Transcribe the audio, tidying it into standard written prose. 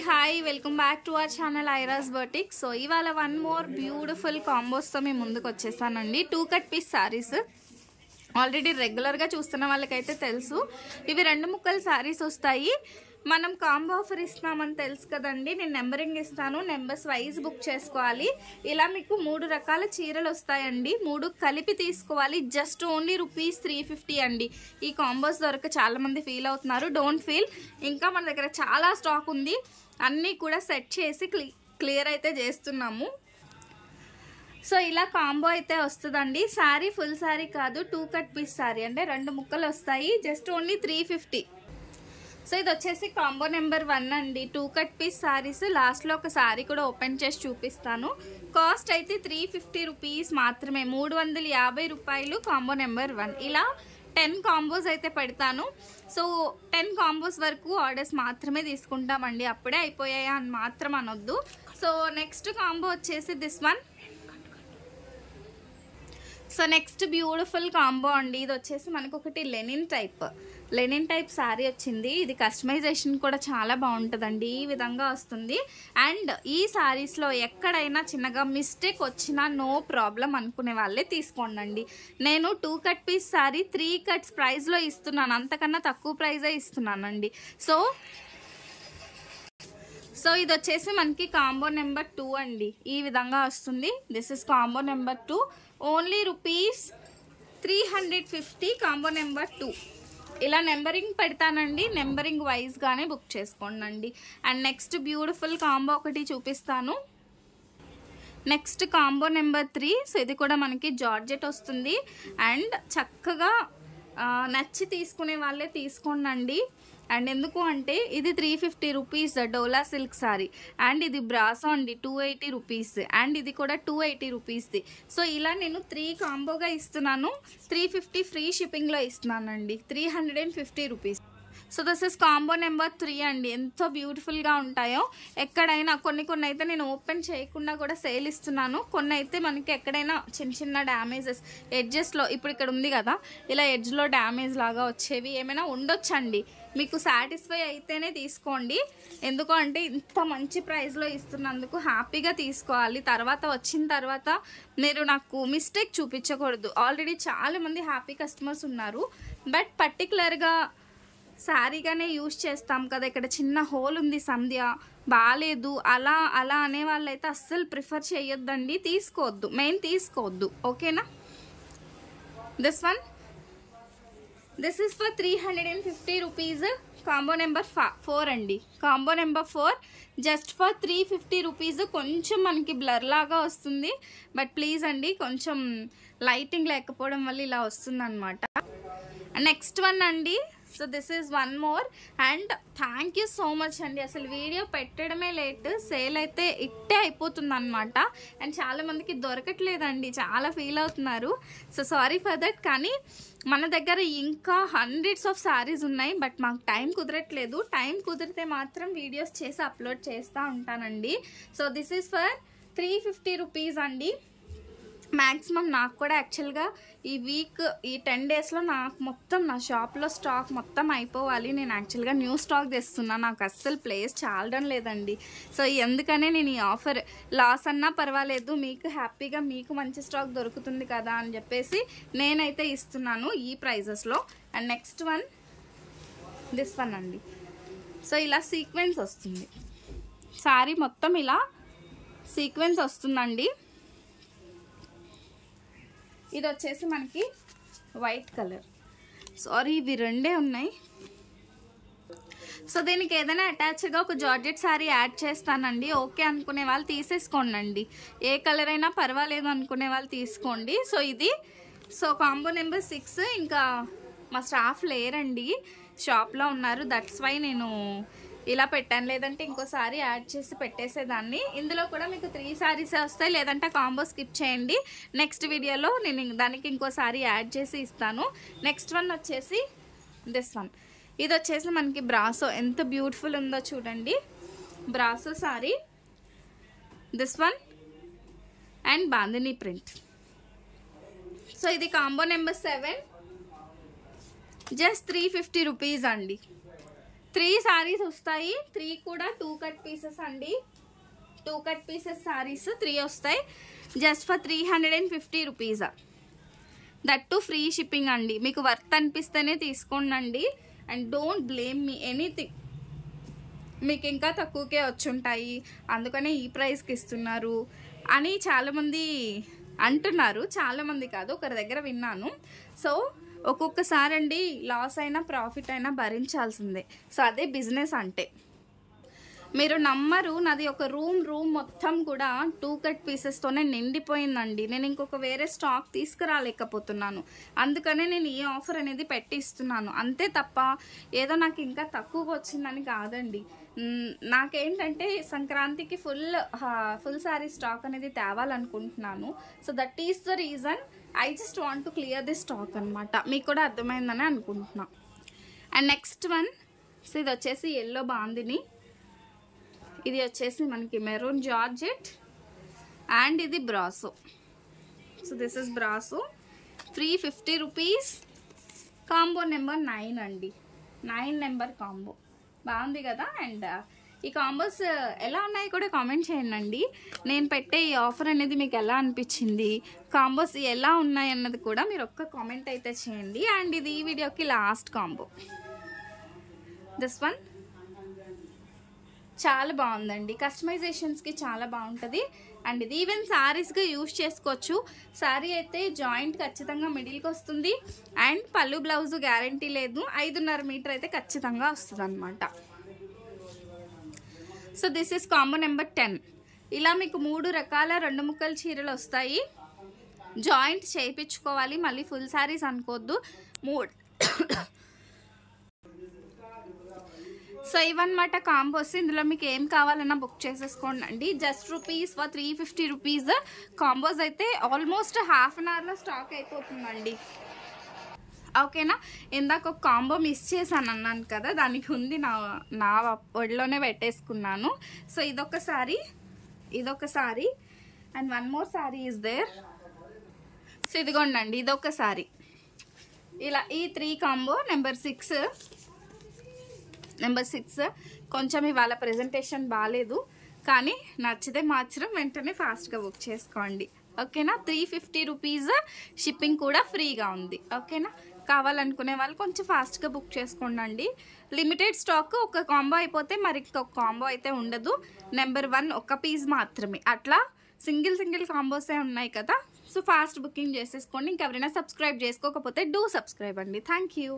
Hi welcome back to our channel Airas boutique. So ఇవాళ one more beautiful కాంబోస్తో మేము ముందుకు వచ్చేసానండి. 2 కట్ పీస్ శారీస్ ఆల్రెడీ రెగ్యులర్గా చూస్తున్న వాళ్ళకైతే తెలుసు. ఇవి 2 ముక్కల శారీస్ వస్తాయి. మనం కాంబో ఆఫర్ ఇస్తున్నామని తెలుసు కదండి. నేను నెంబరింగ్ ఇస్తాను, నెంబర్స్ వైజ్ బుక్ చేసుకోవాలి. ఇలా మీకు 3 రకాల చీరలు వస్తాయండి. 3 కలిపి తీసుకోవాలి. జస్ట్ ఓన్లీ ₹350 అండి. ఈ కాంబోస్ దొరక చాలామంది ఫీల్ అవుతున్నారు. డోంట్ ఫీల్, ఇంకా మన దగ్గర చాలా స్టాక్ ఉంది. అన్నీ కూడా సెట్ చేసి క్లియర్ అయితే చేస్తున్నాము. సో ఇలా కాంబో అయితే వస్తుందండి. శారీ ఫుల్ శారీ కాదు, 2 కట్ పీస్ శారీ అంటే 2 ముక్కలు వస్తాయి. Just only $350. సో ఇది వచ్చేసి కాంబో నెంబర్ 1 అండి. 2 కట్ పీస్ శారీస్. లాస్ట్లో ఒక శారీ కూడా ఓపెన్ చేసి చూపిస్తాను. కాస్ట్ అయితే ₹350 మాత్రమే, ₹350 కాంబో నెంబర్ 1. ఇలా 10 కాంబోస్ అయితే పెడతాను. సో 10 కాంబోస్ వరకు ఆర్డర్స్ మాత్రమే తీసుకుంటామండి. అప్పుడే అయిపోయాయా అని మాత్రం అనొద్దు. సో నెక్స్ట్ కాంబో వచ్చేసి this one. So next beautiful combo అండి. ఇది వచ్చేసి మనకు ఒకటి లెనిన్ టైప్ శారీ వచ్చింది. ఇది కస్టమైజేషన్ కూడా చాలా బాగుంటుందండి. ఈ విధంగా వస్తుంది. అండ్ ఈ శారీస్లో ఎక్కడైనా చిన్నగా మిస్టేక్ వచ్చినా నో ప్రాబ్లం అనుకునే వాళ్ళే తీసుకోండి. నేను 2 కట్ పీస్ శారీ 3 కట్స్ ప్రైస్లో ఇస్తున్నాను, అంతకన్నా తక్కువ ప్రైజే ఇస్తున్నానండి. సో ఇది వచ్చేసి మనకి కాంబో నెంబర్ 2 అండి. ఈ విధంగా వస్తుంది. This is combo number 2. Only ₹350 combo number 2. ఇలా నెంబరింగ్ పెడతానండి, నెంబరింగ్ వైజ్గానే బుక్ చేసుకోండి. అండ్ నెక్స్ట్ బ్యూటిఫుల్ కాంబో ఒకటి చూపిస్తాను. Next combo number 3. సో ఇది కూడా మనకి జార్జెట్ వస్తుంది. అండ్ చక్కగా నచ్చి తీసుకునే వాళ్ళే తీసుకోండి. అండ్ ఎందుకు అంటే ఇది ₹350 డోలా సిల్క్ సారీ. అండ్ ఇది బ్రాసో అండి, ₹280. అండ్ ఇది కూడా ₹280. సో ఇలా నేను 3 కాంబోగా ఇస్తున్నాను. $350 ఫ్రీ షిప్పింగ్లో ఇస్తున్నానండి. ₹350. So this is combo number 3 అండి. ఎంతో బ్యూటిఫుల్గా ఉంటాయో. ఎక్కడైనా కొన్ని అయితే నేను ఓపెన్ చేయకుండా కూడా సేల్ ఇస్తున్నాను. కొన్ని అయితే మనకి ఎక్కడైనా చిన్న డ్యామేజెస్ ఎడ్జెస్లో, ఇప్పుడు ఇక్కడ ఉంది కదా, ఇలా ఎడ్జ్లో డ్యామేజ్ లాగా వచ్చేవి ఏమైనా ఉండొచ్చండి. మీకు సాటిస్ఫై అయితేనే తీసుకోండి. ఎందుకు అంటే ఇంత మంచి ప్రైస్లో ఇస్తున్నందుకు హ్యాపీగా తీసుకోవాలి. తర్వాత వచ్చిన తర్వాత మీరు నాకు మిస్టేక్ చూపించకూడదు. ఆల్రెడీ చాలామంది హ్యాపీ కస్టమర్స్ ఉన్నారు. బట్ పర్టికులర్గా శారీగానే యూజ్ చేస్తాం కదా, ఇక్కడ చిన్న హోల్ ఉంది, సంధ్య బాగాలేదు అలా అనే వాళ్ళైతే అస్సలు ప్రిఫర్ చేయొద్దండి. తీసుకోవద్దు. ఓకేనా? This one, this is for ₹350. Combo number 4 అండి. Combo number 4 just for ₹350. కొంచెం మనకి బ్లర్ లాగా వస్తుంది. బట్ ప్లీజ్ అండి, కొంచెం లైటింగ్ లేకపోవడం వల్ల ఇలా వస్తుంది అనమాట. నెక్స్ట్ వన్ అండి. So this is one more. And thank you so much అండి. అసలు వీడియో పెట్టడమే లేట్, సేల్ అయితే ఇట్టే అయిపోతుంది అనమాట. అండ్ చాలామందికి దొరకట్లేదండి, చాలా ఫీల్ అవుతున్నారు. So sorry for that. కానీ మన దగ్గర ఇంకా హండ్రెడ్స్ ఆఫ్ శారీస్ ఉన్నాయి. బట్ మాకు టైం కుదరట్లేదు. టైం కుదిరితే మాత్రం వీడియోస్ చేసి అప్లోడ్ చేస్తూ ఉంటానండి. సో దిస్ ఈజ్ ఫర్ ₹350 అండి. మ్యాక్సిమం నాకు కూడా యాక్చువల్గా ఈ వీక్, ఈ 10 డేస్లో నాకు మొత్తం నా షాప్లో స్టాక్ మొత్తం అయిపోవాలి. నేను యాక్చువల్గా న్యూ స్టాక్ తెస్తున్నాను. నాకు అస్సలు ప్లేస్ చాలడం లేదండి. సో ఎందుకనే నేను ఈ ఆఫర్ లాస్ అన్నా పర్వాలేదు, మీకు హ్యాపీగా మీకు మంచి స్టాక్ దొరుకుతుంది కదా అని చెప్పేసి నేనైతే ఇస్తున్నాను ఈ ప్రైజెస్లో. And next one, this one అండి. సో ఇలా సీక్వెన్స్ వస్తుంది. శారీ మొత్తం ఇలా సీక్వెన్స్ వస్తుందండి. ఇది వచ్చేసి మనకి వైట్ కలర్. సారీ, ఇవి 2 ఉన్నాయి. సో దీనికి ఏదైనా అటాచ్గా ఒక జార్జెట్ శారీ యాడ్ చేస్తానండి. ఓకే అనుకునే వాళ్ళు తీసేసుకోండి. ఏ కలర్ అయినా పర్వాలేదు అనుకునే వాళ్ళు తీసుకోండి. సో ఇది కాంబో నెంబర్ 6. ఇంకా మా స్టాఫ్ లేరండి, షాప్లో ఉన్నారు. దట్స్ వై నేను ఇలా పెట్టాను. లేదంటే ఇంకోసారి యాడ్ చేసి పెట్టేసేదాన్ని. ఇందులో కూడా మీకు 3 శారీస్ వస్తాయి. లేదంటే కాంబో స్కిప్ చేయండి. నెక్స్ట్ వీడియోలో నేను దానికి ఇంకోసారి యాడ్ చేసి ఇస్తాను. నెక్స్ట్ వన్ వచ్చేసి దిస్ వన్. ఇది వచ్చేసి మనకి బ్రాసో. ఎంత బ్యూటిఫుల్ ఉందో చూడండి, brasso sari. This one and bandhani print. So ఇది కాంబో నెంబర్ 7. జస్ట్ ₹350 అండి. 3 సారీస్ వస్తాయి. 3 కూడా 2 కట్ పీసెస్ అండి. 2 కట్ పీసెస్ సారీస్ 3 వస్తాయి. Just for 350 rupees. That to free shipping అండి. మీకు వర్త్ అనిపిస్తేనే తీసుకోండి. And don't blame me anything. మీకు ఇంకా తక్కువకే వచ్చుంటాయి, అందుకనే ఈ ప్రైస్కి ఇస్తున్నారు అని చాలామంది అంటున్నారు. చాలామంది కాదు, ఒకరి దగ్గర విన్నాను. సో ఒక్కొక్కసారి అండి లాస్ అయినా ప్రాఫిట్ అయినా భరించాల్సిందే. సో అదే బిజినెస్ అంటే. మీరు నమ్మరు, నాది ఒక రూమ్ మొత్తం కూడా 2 కట్ పీసెస్తోనే నిండిపోయిందండి. నేను ఇంకొక వేరే స్టాక్ తీసుకురాలేకపోతున్నాను. అందుకనే నేను ఈ ఆఫర్ అనేది పెట్టి ఇస్తున్నాను. అంతే తప్ప ఏదో నాకు ఇంకా తక్కువగా వచ్చిందని కాదండి. నాకేంటంటే సంక్రాంతికి ఫుల్ శారీ స్టాక్ అనేది తేవాలనుకుంటున్నాను. So that is the reason. I just want to clear the stock అనమాట. మీకు కూడా అర్థమైందని అనుకుంటున్నా. అండ్ నెక్స్ట్ వన్, సో ఇది వచ్చేసి ఎల్లో బాందిని, ఇది వచ్చేసి మనకి మెరూన్ జార్జెట్, అండ్ ఇది brasso. So this is brasso. 350 rupees. Combo number 9 అండి. 9 నెంబర్ కాంబో బాగుంది కదా. అండ్ ఈ కాంబోస్ ఎలా ఉన్నాయి కూడా కామెంట్ చేయండి. నేను పెట్టే ఈ ఆఫర్ అనేది మీకు ఎలా అనిపించింది, కాంబోస్ ఎలా ఉన్నాయి అన్నది కూడా మీరు ఒక్క కామెంట్ అయితే చేయండి. అండ్ ఇది ఈ వీడియోకి లాస్ట్ కాంబో. దిస్ వన్ చాలా బాగుందండి. కస్టమైజేషన్స్కి చాలా బాగుంటుంది. అండ్ ఇది ఈవెన్ శారీస్గా యూజ్ చేసుకోవచ్చు. శారీ అయితే జాయింట్ ఖచ్చితంగా మిడిల్కి వస్తుంది. అండ్ పళ్ళు బ్లౌజ్ గ్యారంటీ లేదు. 5.5 మీటర్ అయితే ఖచ్చితంగా వస్తుంది అనమాట. So this is combo number 10. ఇలా మీకు 3 రకాల 2 ముక్కల చీరలు వస్తాయి. జాయింట్ చేయించుకోవాలి, మళ్ళీ ఫుల్ శారీస్ అనుకోవద్దు. 3 సో ఇవన్నమాట కాంబోస్. ఇందులో మీకు ఏం కావాలన్నా బుక్ చేసేసుకోండి అండి. Just rupees for 350 rupees. Combos అయితే ఆల్మోస్ట్ హాఫ్ అన్ అవర్లో స్టాక్ అయిపోతుందండి. ఓకేనా. ఇందాక ఒక కాంబో మిస్ చేశాను అన్నాను కదా, దానికి ఉంది నా ఒడిలోనే పెట్టేసుకున్నాను. సో ఇదొక sari and one more sari is there. So ఇదిగోండి, ఇదొక సారీ. ఇలా ఈ 3 కాంబో నెంబర్ 6. కొంచెం ఇవాళ ప్రెజెంటేషన్ బాగాలేదు, కానీ నచ్చితే మాత్రం వెంటనే ఫాస్ట్గా బుక్ చేసుకోండి. ఓకేనా. 350 రూపీస్. షిప్పింగ్ కూడా ఫ్రీగా ఉంది. ఓకేనా. కావాలనుకునే వాళ్ళు కొంచెం ఫాస్ట్గా బుక్ చేసుకోండి. Limited stock. ఒక కాంబో అయిపోతే మరి ఇంకొక కాంబో అయితే ఉండదు. నెంబర్ 1 ఒక పీస్ మాత్రమే. అట్లా సింగిల్ కాంబోసే ఉన్నాయి కదా. సో ఫాస్ట్ బుకింగ్ చేసేసుకోండి. ఇంకెవరైనా సబ్స్క్రైబ్ చేసుకోకపోతే డూ సబ్స్క్రైబ్ అండి. Thank you.